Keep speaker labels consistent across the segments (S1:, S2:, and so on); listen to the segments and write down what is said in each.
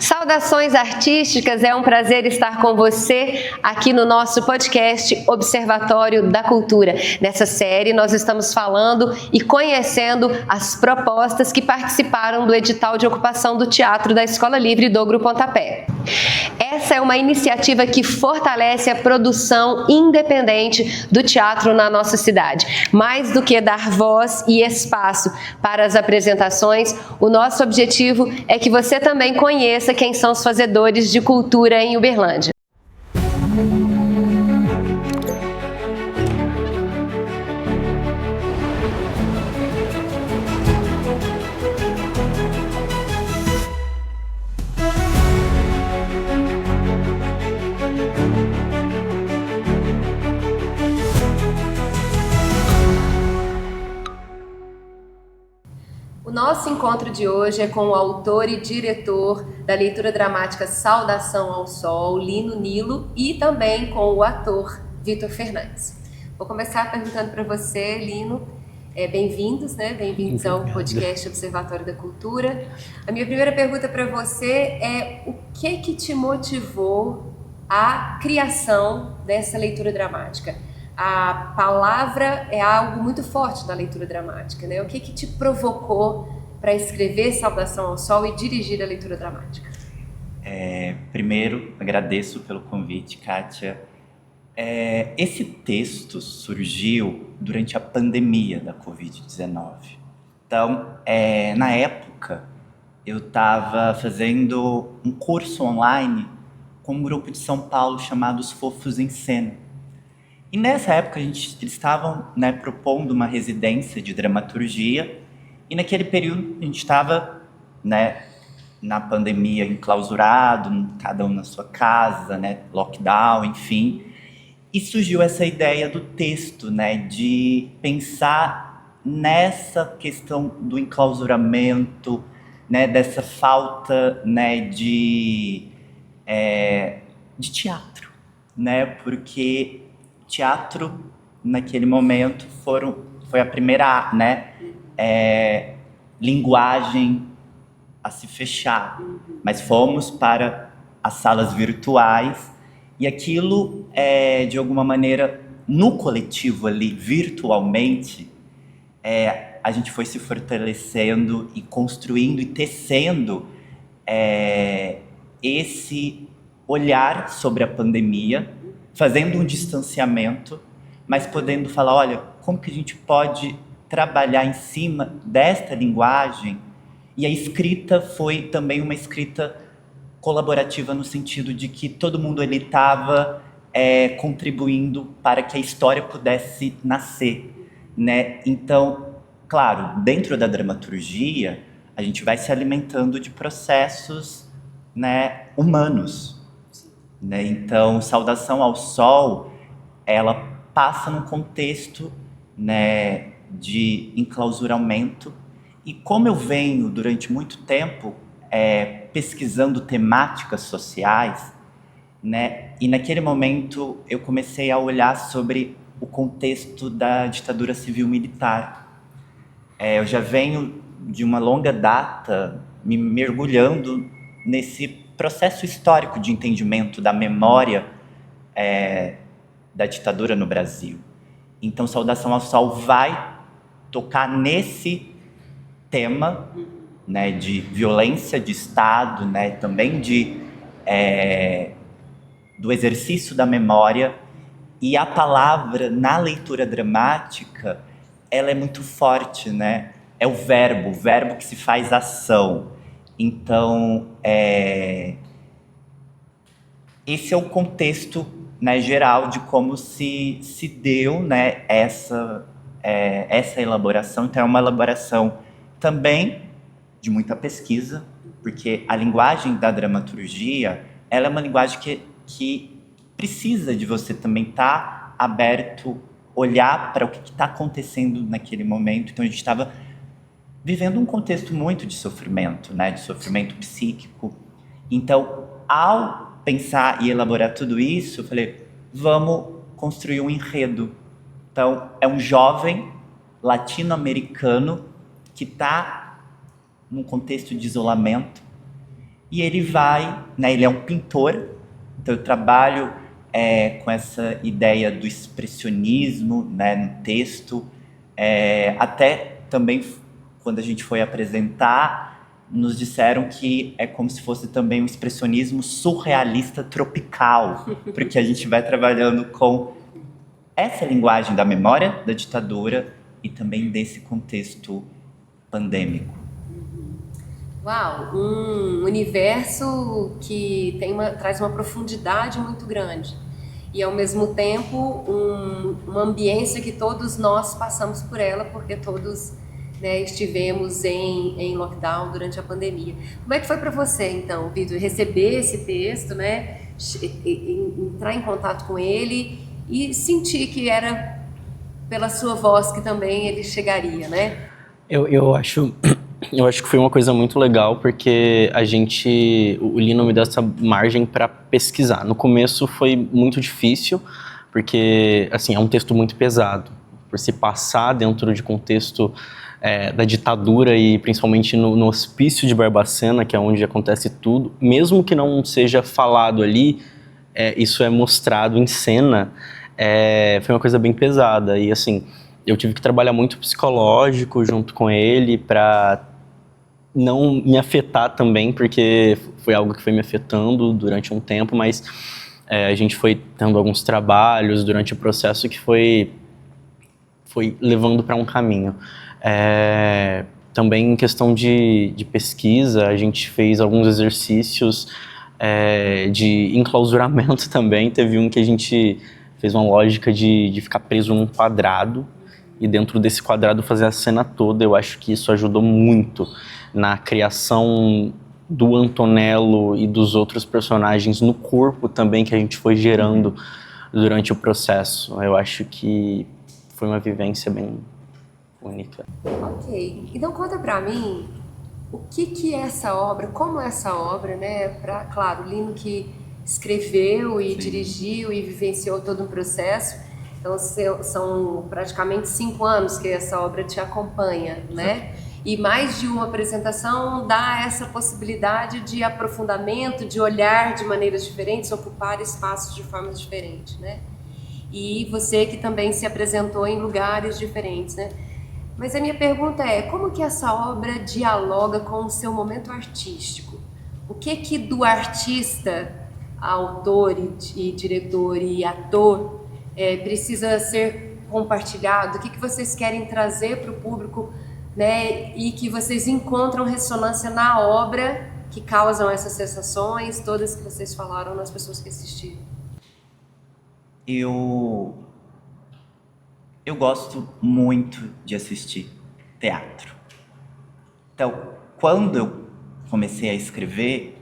S1: Saudações artísticas, é um prazer estar com você aqui no nosso podcast Observatório da Cultura. Nessa série nós estamos falando e conhecendo as propostas que participaram do edital de ocupação do Teatro da Escola Livre Dogro Pontapé. Essa é uma iniciativa que fortalece a produção independente do teatro na nossa cidade. Mais do que dar voz e espaço para as apresentações, o nosso objetivo é que você também conheça quem são os fazedores de cultura em Uberlândia. O nosso encontro de hoje é com o autor e diretor da leitura dramática Saudação ao Sol, Lino Nilo, e também com o ator Vitor Fernandes. Vou começar perguntando para você, Lino, bem-vindos, né? Bem-vindos ao podcast Observatório da Cultura. A minha primeira pergunta para você é o que te motivou à criação dessa leitura dramática? A palavra é algo muito forte na leitura dramática, né? O que te provocou para escrever Saudação ao Sol e dirigir a leitura dramática?
S2: Primeiro, agradeço pelo convite, Kátia. Esse texto surgiu durante a pandemia da Covid-19. Então, na época, eu estava fazendo um curso online com um grupo de São Paulo chamado Os Fofos em Cena. E nessa época eles estavam propondo uma residência de dramaturgia, e naquele período a gente estava na pandemia enclausurado, cada um na sua casa, lockdown, enfim. E surgiu essa ideia do texto, de pensar nessa questão do enclausuramento, dessa falta de teatro, porque teatro, naquele momento, foi a primeira linguagem a se fechar. Mas fomos para as salas virtuais e aquilo, de alguma maneira, no coletivo ali, virtualmente, a gente foi se fortalecendo e construindo e tecendo esse olhar sobre a pandemia, fazendo um distanciamento, mas podendo falar, olha, como que a gente pode trabalhar em cima desta linguagem? E a escrita foi também uma escrita colaborativa no sentido de que todo mundo ele estava contribuindo para que a história pudesse nascer, Então, claro, dentro da dramaturgia, a gente vai se alimentando de processos, humanos. Então, Saudação ao Sol, ela passa num contexto de enclausuramento. E como eu venho, durante muito tempo, pesquisando temáticas sociais, e naquele momento eu comecei a olhar sobre o contexto da ditadura civil-militar. Eu já venho de uma longa data me mergulhando nesse processo histórico de entendimento da memória da ditadura no Brasil. Então, Saudação ao Sol vai tocar nesse tema, de violência de Estado, também do exercício da memória. E a palavra, na leitura dramática, ela é muito forte, É o verbo que se faz ação. Então, esse é o contexto geral de como se deu essa elaboração. Então, é uma elaboração também de muita pesquisa, porque a linguagem da dramaturgia ela é uma linguagem que precisa de você também estar aberto, olhar para o que está acontecendo naquele momento. Então, a gente estava vivendo um contexto muito de sofrimento, de sofrimento psíquico. Então, ao pensar e elaborar tudo isso, eu falei, vamos construir um enredo. Então, é um jovem latino-americano que está num contexto de isolamento E ele vai, né, ele é um pintor, então eu trabalho com essa ideia do expressionismo, né, no texto. Até também, quando a gente foi apresentar, nos disseram que é como se fosse também um expressionismo surrealista tropical, porque a gente vai trabalhando com essa linguagem da memória da ditadura e também desse contexto pandêmico.
S1: Uau, um universo que traz uma profundidade muito grande e ao mesmo tempo uma ambiência que todos nós passamos por ela, porque todos, né, estivemos em lockdown durante a pandemia. Como é que foi para você então, Vitor, receber esse texto, né, entrar em contato com ele e sentir que era pela sua voz que também ele chegaria, né?
S3: Eu acho que foi uma coisa muito legal, porque o Lino me deu essa margem para pesquisar. No começo foi muito difícil, porque assim, é um texto muito pesado. Por se passar dentro de contexto da ditadura e principalmente no hospício de Barbacena, que é onde acontece tudo, mesmo que não seja falado ali, isso é mostrado em cena, foi uma coisa bem pesada. E assim, eu tive que trabalhar muito psicológico junto com ele para não me afetar também, porque foi algo que foi me afetando durante um tempo, mas a gente foi tendo alguns trabalhos durante o processo que foi levando para um caminho. Também em questão de pesquisa, a gente fez alguns exercícios de enclausuramento também. Teve um que a gente fez uma lógica de ficar preso num quadrado e dentro desse quadrado fazer a cena toda. Eu acho que isso ajudou muito na criação do Antonello e dos outros personagens no corpo também que a gente foi gerando durante o processo. Eu acho que foi uma vivência bem única.
S1: Ok, então conta pra mim o que é essa obra, como é essa obra, né? Claro, o Lino que escreveu e dirigiu e vivenciou todo um processo. Então são praticamente 5 anos que essa obra te acompanha, né? E mais de uma apresentação dá essa possibilidade de aprofundamento, de olhar de maneiras diferentes, ocupar espaços de formas diferentes, né? E você que também se apresentou em lugares diferentes, né? Mas a minha pergunta é, como que essa obra dialoga com o seu momento artístico? O que do artista, autor e diretor e ator precisa ser compartilhado? O que vocês querem trazer para o público, né? E que vocês encontram ressonância na obra que causam essas sensações, todas que vocês falaram nas pessoas que assistiram?
S2: Eu gosto muito de assistir teatro. Então, quando eu comecei a escrever,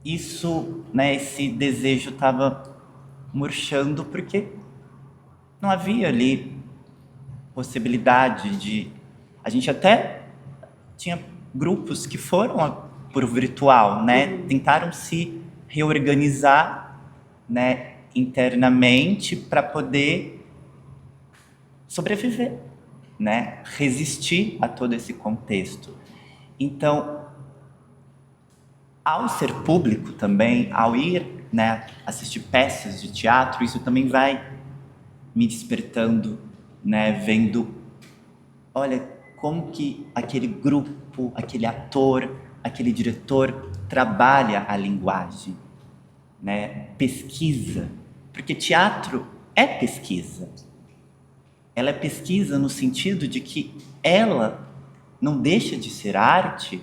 S2: isso, né, esse desejo estava murchando porque não havia ali possibilidade de... A gente até tinha grupos que foram por virtual, né? Tentaram se reorganizar, né, internamente para poder sobreviver, né? Resistir a todo esse contexto. Então, ao ser público também, ao ir, né, assistir peças de teatro, isso também vai me despertando, né, vendo, olha, como que aquele grupo, aquele ator, aquele diretor trabalha a linguagem, né, pesquisa, porque teatro é pesquisa. Ela é pesquisa no sentido de que ela não deixa de ser arte,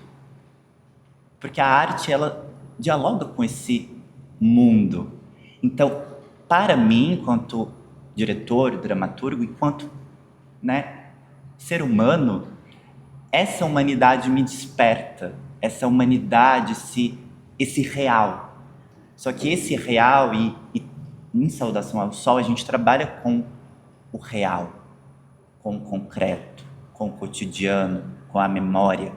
S2: porque a arte, ela dialoga com esse mundo. Então, para mim, enquanto diretor, dramaturgo, enquanto, né, ser humano, essa humanidade me desperta, essa humanidade, esse real. Só que esse real, e em Saudação ao Sol, a gente trabalha com o real, com o concreto, com o cotidiano, com a memória.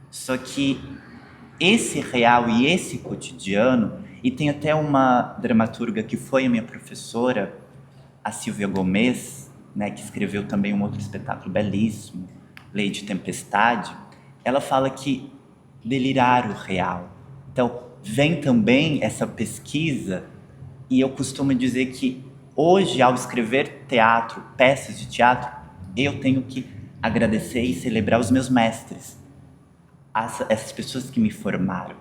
S2: Só que esse real e esse cotidiano, e tem até uma dramaturga que foi a minha professora, a Silvia Gomes, né, que escreveu também um outro espetáculo belíssimo, Lei de Tempestade, ela fala que delirar o real. Então, vem também essa pesquisa, e eu costumo dizer que hoje, ao escrever teatro, peças de teatro, eu tenho que agradecer e celebrar os meus mestres, essas pessoas que me formaram,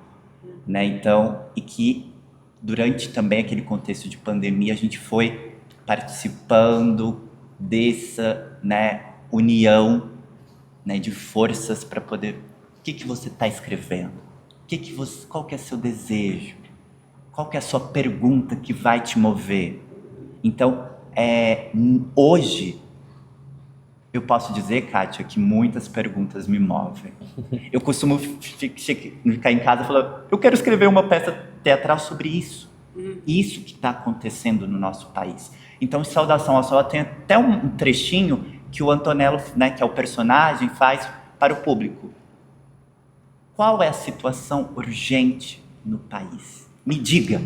S2: né? Então, e que durante também aquele contexto de pandemia a gente foi participando dessa, né, união, né, de forças para poder. O que você está escrevendo? Qual que é seu desejo? Qual que é a sua pergunta que vai te mover? Então, hoje eu posso dizer, Kátia, que muitas perguntas me movem. Eu costumo ficar em casa e falar, eu quero escrever uma peça teatral sobre isso. Isso que está acontecendo no nosso país. Então, em Saudação ao Sol, tem até um trechinho que o Antonello, né, que é o personagem, faz para o público. Qual é a situação urgente no país? Me diga,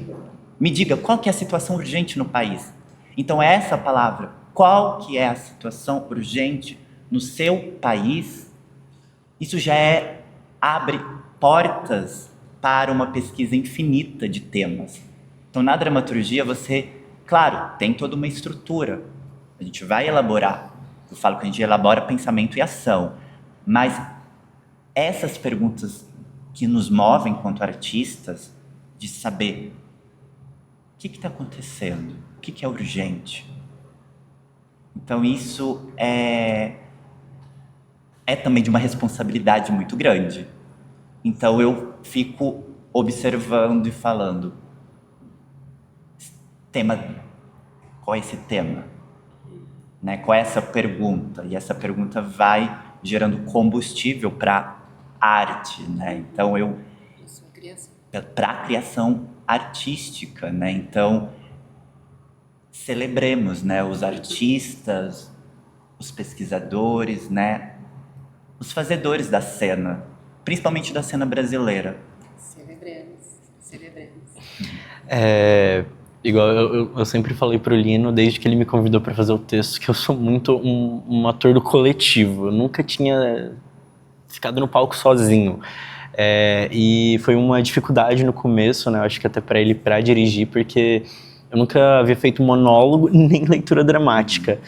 S2: qual que é a situação urgente no país? Então, essa palavra, qual que é a situação urgente no seu país, isso já abre portas para uma pesquisa infinita de temas. Então, na dramaturgia, você, claro, tem toda uma estrutura. A gente vai elaborar. Eu falo que a gente elabora pensamento e ação. Mas essas perguntas que nos movem enquanto artistas, de saber o que está acontecendo, o que é urgente. Então, isso é também de uma responsabilidade muito grande. Então, eu fico observando e falando, qual é esse tema? Né? Qual é essa pergunta? E essa pergunta vai gerando combustível para arte, né? Então, para a criação artística, né? Então, celebremos, né, os artistas, os pesquisadores, né, os fazedores da cena, principalmente da cena brasileira.
S1: Celebremos.
S3: Igual eu sempre falei pro Lino, desde que ele me convidou para fazer o texto, que eu sou muito um ator do coletivo. Eu nunca tinha ficado no palco sozinho. E foi uma dificuldade no começo, né? Eu acho que até para ele, para dirigir, porque eu nunca havia feito monólogo nem leitura dramática.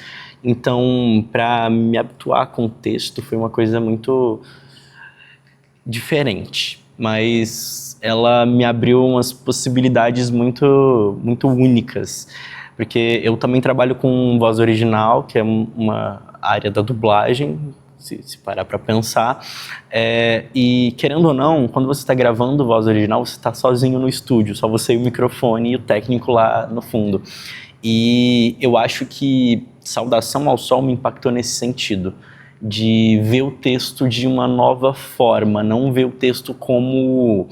S3: Então, para me habituar com o texto, foi uma coisa muito diferente. Mas ela me abriu umas possibilidades muito, muito únicas. Porque eu também trabalho com voz original, que é uma área da dublagem, se parar para pensar. E querendo ou não, quando você está gravando voz original, você está sozinho no estúdio, só você e o microfone e o técnico lá no fundo. E eu acho que Saudação ao Sol me impactou nesse sentido, de ver o texto de uma nova forma, não ver o texto como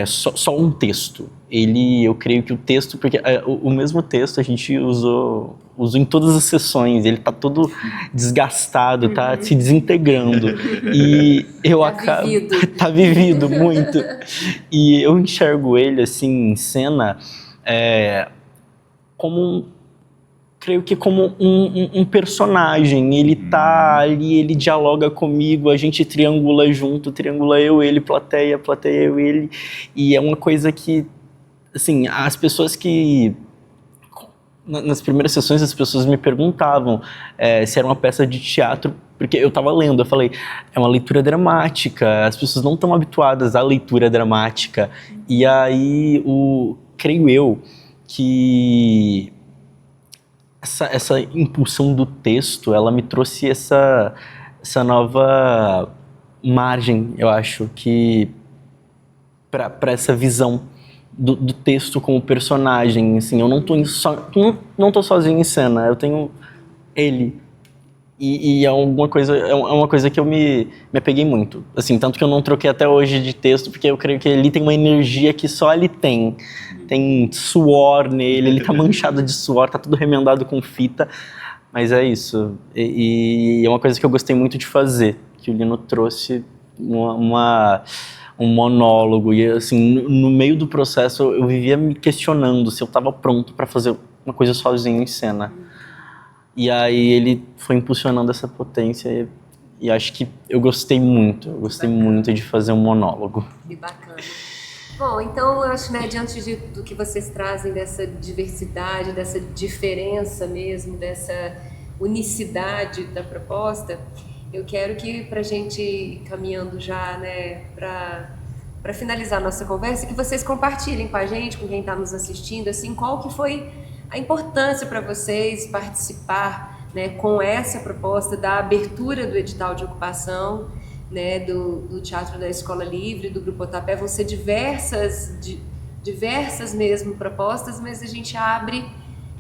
S3: só um texto. Eu creio que o texto, porque o mesmo texto a gente usou em todas as sessões, ele tá todo desgastado, tá se desintegrando, e eu acabo... Tá vivido muito, e eu enxergo ele assim, em cena, creio que como um personagem. Ele tá ali, ele dialoga comigo, a gente triangula junto, triangula eu, ele, plateia, eu, ele, e é uma coisa que, assim, as pessoas que... Nas primeiras sessões as pessoas me perguntavam se era uma peça de teatro, porque eu estava lendo, eu falei, é uma leitura dramática, as pessoas não estão habituadas à leitura dramática, e aí creio eu que essa impulsão do texto, ela me trouxe essa nova margem, eu acho, que para essa visão do texto como personagem, assim, eu não tô sozinho em cena, eu tenho ele, e é uma coisa que eu me apeguei muito, assim, tanto que eu não troquei até hoje de texto, porque eu creio que ele tem uma energia que só ele tem suor nele, ele tá manchado de suor, tá tudo remendado com fita, mas é isso, e é uma coisa que eu gostei muito de fazer, que o Lino trouxe um monólogo, e assim, no meio do processo eu vivia me questionando se eu estava pronto para fazer uma coisa sozinho em cena. E aí ele foi impulsionando essa potência E acho que eu gostei muito de fazer um monólogo.
S1: Que bacana. Bom, então eu acho, né, diante do que vocês trazem dessa diversidade, dessa diferença mesmo, dessa unicidade da proposta, eu quero que, para a gente ir caminhando já, né, para finalizar a nossa conversa, que vocês compartilhem com a gente, com quem está nos assistindo, assim, qual que foi a importância para vocês participar, né, com essa proposta da abertura do edital de ocupação, né, do Teatro da Escola Livre, do Grupo Otapé. Vão ser diversas mesmo propostas, mas a gente abre,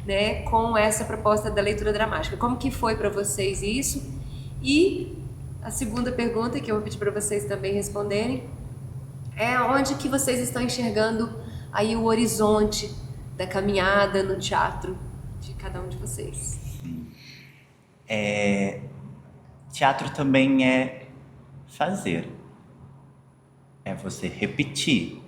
S1: né, com essa proposta da leitura dramática. Como que foi para vocês isso? E a segunda pergunta, que eu vou pedir para vocês também responderem, é onde que vocês estão enxergando aí o horizonte da caminhada no teatro de cada um de vocês.
S2: Teatro também é fazer. É você repetir.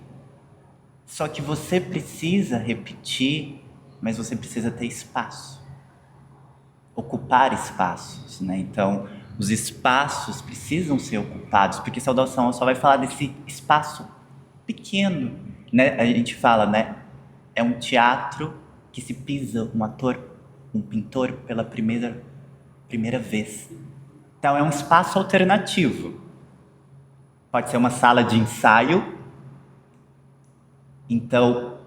S2: Só que você precisa repetir, mas você precisa ter espaço. Ocupar espaços, né? Então, os espaços precisam ser ocupados, porque Saudação só vai falar desse espaço pequeno, né? A gente fala, né? É um teatro que se pisa um ator, um pintor pela primeira vez. Então, é um espaço alternativo. Pode ser uma sala de ensaio. Então,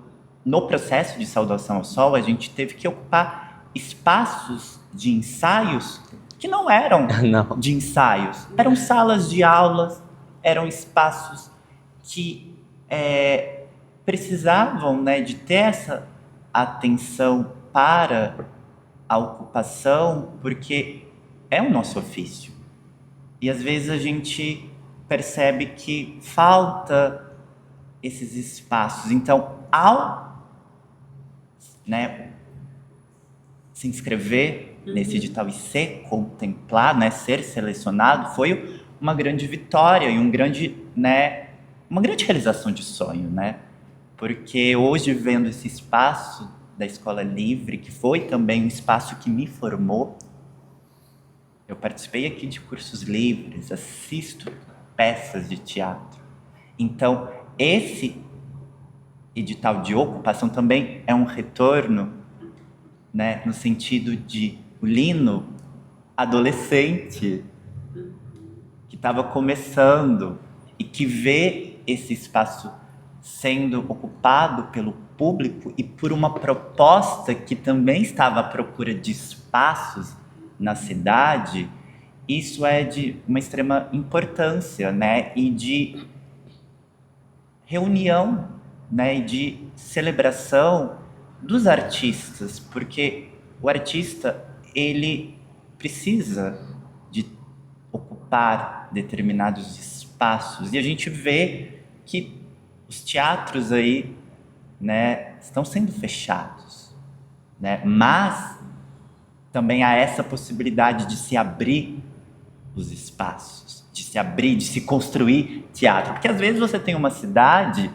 S2: no processo de Saudação ao Sol, a gente teve que ocupar espaços de ensaios que não eram
S3: Não.
S2: de ensaios. Eram salas de aulas, eram espaços que precisavam, né, de ter essa atenção para a ocupação, porque é o nosso ofício. E às vezes a gente percebe que falta esses espaços. Então, ao, né, se inscrever nesse edital e ser contemplado, né, ser selecionado, foi uma grande vitória e né, uma grande realização de sonho, né? Porque hoje, vendo esse espaço da Escola Livre, que foi também um espaço que me formou, eu participei aqui de cursos livres, assisto peças de teatro. Então, esse edital de ocupação também é um retorno, né, no sentido de o Lino, adolescente, que estava começando e que vê esse espaço sendo ocupado pelo público e por uma proposta que também estava à procura de espaços na cidade. Isso é de uma extrema importância, né, e de reunião, né, e de celebração dos artistas, porque o artista, ele precisa de ocupar determinados espaços, e a gente vê que os teatros aí, né, estão sendo fechados, né, mas também há essa possibilidade de se abrir os espaços, de se abrir, de se construir teatro, porque às vezes você tem uma cidade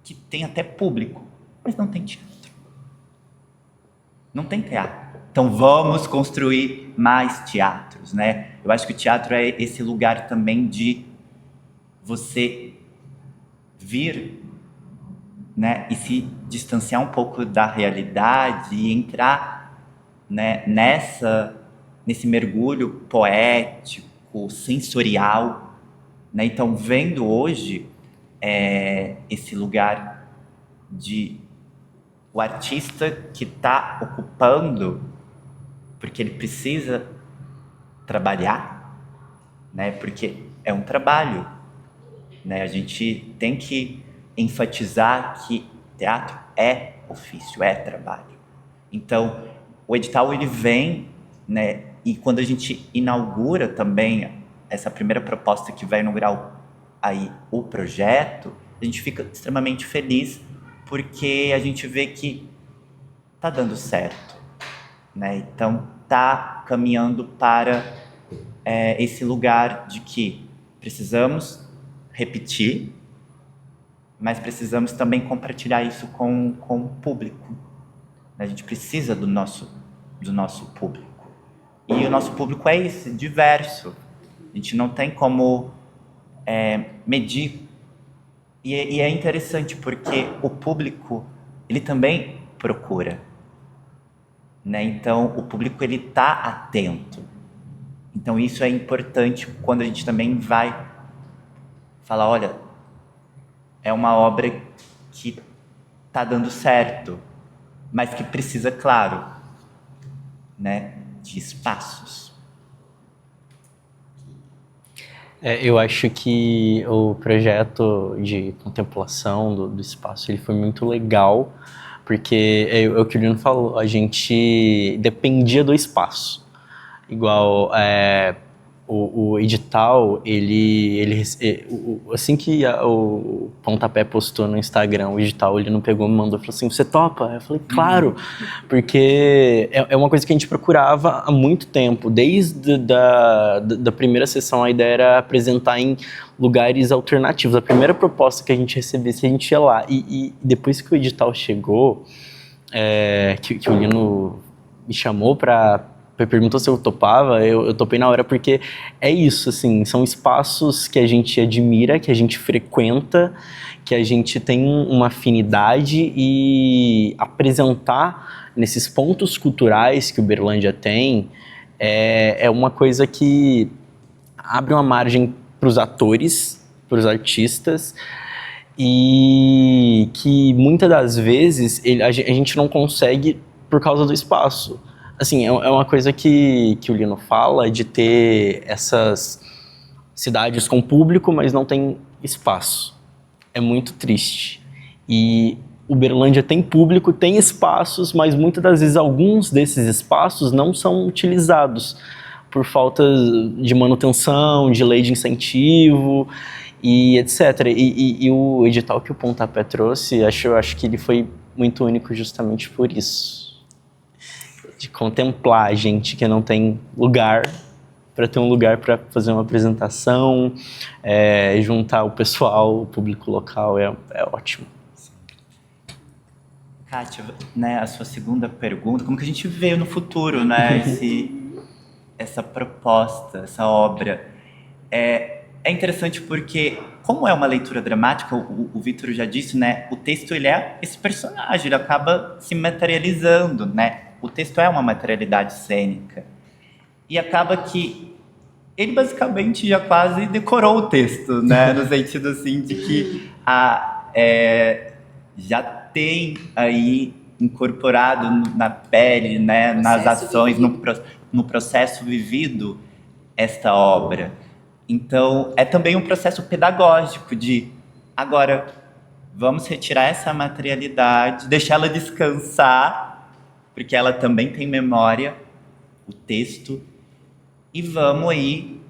S2: que tem até público, mas não tem teatro. Não tem teatro. Então vamos construir mais teatros, né? Eu acho que o teatro é esse lugar também de você vir, né, e se distanciar um pouco da realidade e entrar, né, nesse mergulho poético, sensorial, né? Então, vendo hoje esse lugar de o artista que está ocupando, porque ele precisa trabalhar, né? Porque é um trabalho, né? A gente tem que enfatizar que teatro é ofício, é trabalho. Então, o edital ele vem, né? E quando a gente inaugura também essa primeira proposta que vai inaugurar aí o projeto, a gente fica extremamente feliz, porque a gente vê que tá dando certo, né? Então tá caminhando para esse lugar de que precisamos repetir, mas precisamos também compartilhar isso com o público. A gente precisa do nosso público. E o nosso público é esse, diverso, gente não tem como medir. E é interessante porque o público, ele também procura, né? Então, o público, ele tá atento. Então, isso é importante quando a gente também vai falar, olha, é uma obra que tá dando certo, mas que precisa, claro, né, de espaços.
S3: Eu acho que o projeto de contemplação do espaço ele foi muito legal, porque é o que o Lino falou, a gente dependia do espaço. Igual o edital, assim que o Pontapé postou no Instagram o edital, ele não pegou, me mandou e falou assim, você topa? Eu falei, claro, porque é uma coisa que a gente procurava há muito tempo, desde da primeira sessão a ideia era apresentar em lugares alternativos, a primeira proposta que a gente recebesse, a gente ia lá, e depois que o edital chegou, que o Lino me chamou perguntou se eu topava, eu topei na hora, porque é isso, assim, são espaços que a gente admira, que a gente frequenta, que a gente tem uma afinidade, e apresentar nesses pontos culturais que Uberlândia tem é uma coisa que abre uma margem para os atores, para os artistas, e que muitas das vezes a gente não consegue por causa do espaço. Assim, é uma coisa que o Lino fala, de ter essas cidades com público, mas não tem espaço. É muito triste. E Uberlândia tem público, tem espaços, mas muitas das vezes alguns desses espaços não são utilizados por falta de manutenção, de lei de incentivo e etc. E o edital que o Pontapé trouxe, eu acho que ele foi muito único justamente por isso. De contemplar a gente que não tem lugar, para ter um lugar para fazer uma apresentação, juntar o pessoal, o público local, é ótimo.
S2: Kátia, né, a sua segunda pergunta, como que a gente vê no futuro, né, essa proposta, essa obra? É interessante porque, como é uma leitura dramática, o Vitor já disse, né, o texto ele é esse personagem, ele acaba se materializando, né? O texto é uma materialidade cênica. E acaba que ele basicamente já quase decorou o texto, né? No sentido assim de que já tem aí incorporado na pele, né? Nas ações, no processo vivido esta obra. Então, é também um processo pedagógico de agora vamos retirar essa materialidade, deixá-la descansar, porque ela também tem memória, o texto, e vamos aí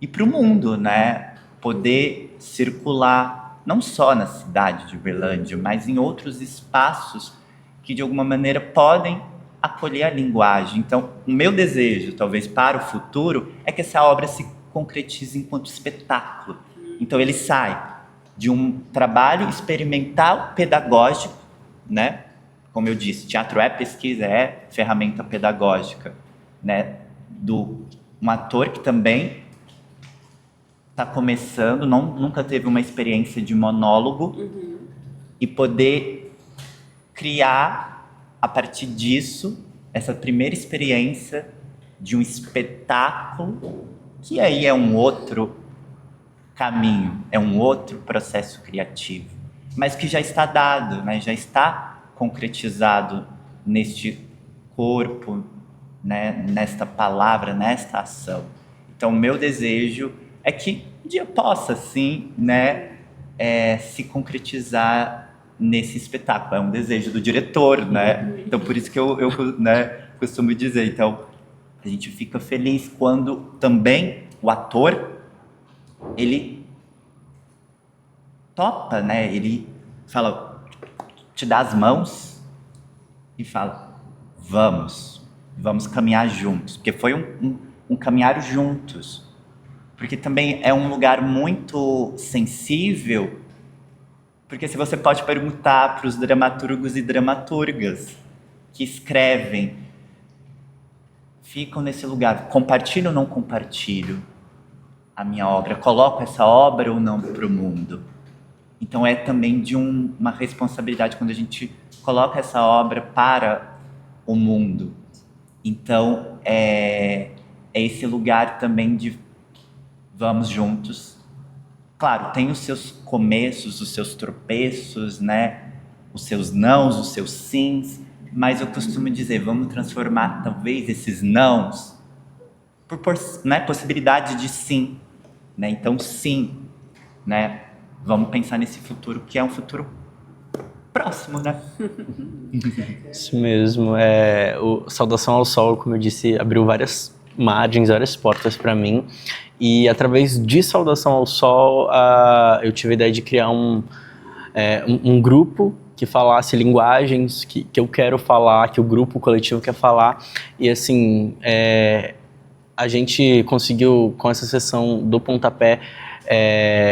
S2: ir para o mundo, né? Poder circular, não só na cidade de Uberlândia, mas em outros espaços que, de alguma maneira, podem acolher a linguagem. Então, o meu desejo, talvez, para o futuro, é que essa obra se concretize enquanto espetáculo. Então, ele sai de um trabalho experimental pedagógico, né? Como eu disse, teatro é pesquisa, é ferramenta pedagógica, né? Um ator que também está começando, nunca teve uma experiência de monólogo, e poder criar, a partir disso, essa primeira experiência de um espetáculo, que aí é um outro caminho, é um outro processo criativo, mas que já está dado, né? Já está concretizado neste corpo, né, nesta palavra, nesta ação. Então, o meu desejo é que um dia possa, sim, né, se concretizar nesse espetáculo. É um desejo do diretor, né? Então, por isso que eu né, costumo dizer. Então, a gente fica feliz quando também o ator, ele topa, né? Ele fala, te dá as mãos e fala, vamos caminhar juntos, porque foi um caminhar juntos, porque também é um lugar muito sensível, porque se você pode perguntar para os dramaturgos e dramaturgas que escrevem, ficam nesse lugar, compartilho ou não compartilho? a minha obra? Coloco essa obra ou não para o mundo? Então é também de uma responsabilidade quando a gente coloca essa obra para o mundo. Então é esse lugar também de vamos juntos. Claro, tem os seus começos, os seus tropeços, né? Os seus nãos, os seus sims, mas eu costumo dizer, vamos transformar talvez esses nãos por né, possibilidade de sim, né? Então sim, né? Vamos pensar nesse futuro que é um futuro próximo, né?
S3: Isso mesmo. O Saudação ao Sol, como eu disse, abriu várias margens, várias portas para mim. E através de Saudação ao Sol, eu tive a ideia de criar um grupo que falasse linguagens que eu quero falar, que o grupo coletivo quer falar. E assim, a gente conseguiu, com essa sessão do Pontapé,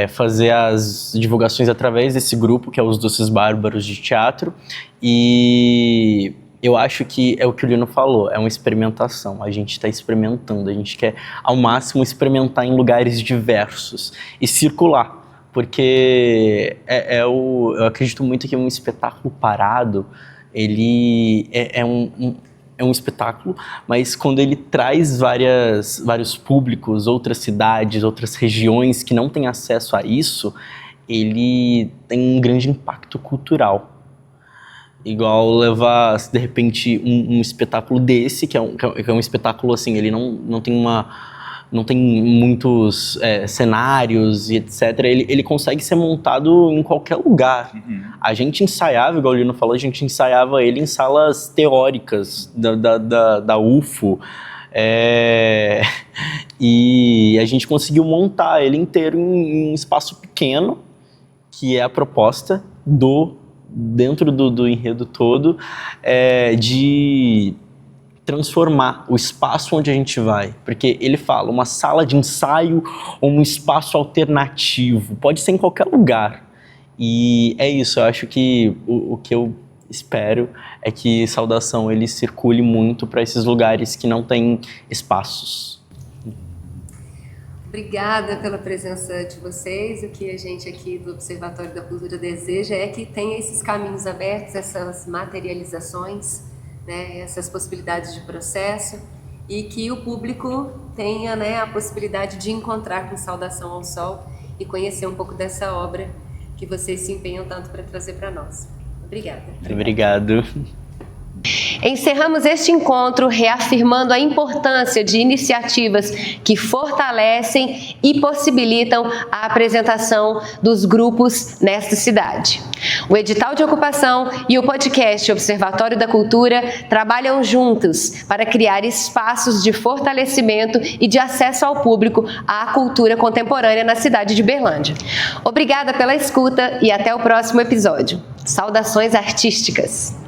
S3: fazer as divulgações através desse grupo, que é os Doces Bárbaros de Teatro. E eu acho que é o que o Lino falou, é uma experimentação. A gente está experimentando, a gente quer ao máximo experimentar em lugares diversos e circular. Porque eu acredito muito que um espetáculo parado, ele é um espetáculo, mas quando ele traz vários públicos, outras cidades, outras regiões que não têm acesso a isso, ele tem um grande impacto cultural. Igual levar, de repente, um espetáculo desse, que é um espetáculo assim, ele não tem muitos cenários e etc. Ele consegue ser montado em qualquer lugar. Uhum. A gente ensaiava, igual o Lino falou, a gente ensaiava ele em salas teóricas da UFO. E a gente conseguiu montar ele inteiro em um espaço pequeno, que é a proposta dentro do enredo todo, de transformar o espaço onde a gente vai, porque ele fala uma sala de ensaio ou um espaço alternativo, pode ser em qualquer lugar. E é isso, eu acho que o que eu espero é que Saudação ele circule muito para esses lugares que não têm espaços.
S1: Obrigada pela presença de vocês. O que a gente aqui do Observatório da Cultura deseja é que tenha esses caminhos abertos, essas materializações, né, essas possibilidades de processo, e que o público tenha, né, a possibilidade de encontrar com Saudação ao Sol e conhecer um pouco dessa obra que vocês se empenham tanto para trazer para nós. Obrigada.
S3: Obrigado.
S1: Encerramos este encontro reafirmando a importância de iniciativas que fortalecem e possibilitam a apresentação dos grupos nesta cidade. O edital de ocupação e o podcast Observatório da Cultura trabalham juntos para criar espaços de fortalecimento e de acesso ao público à cultura contemporânea na cidade de Berlândia. Obrigada pela escuta e até o próximo episódio. Saudações artísticas!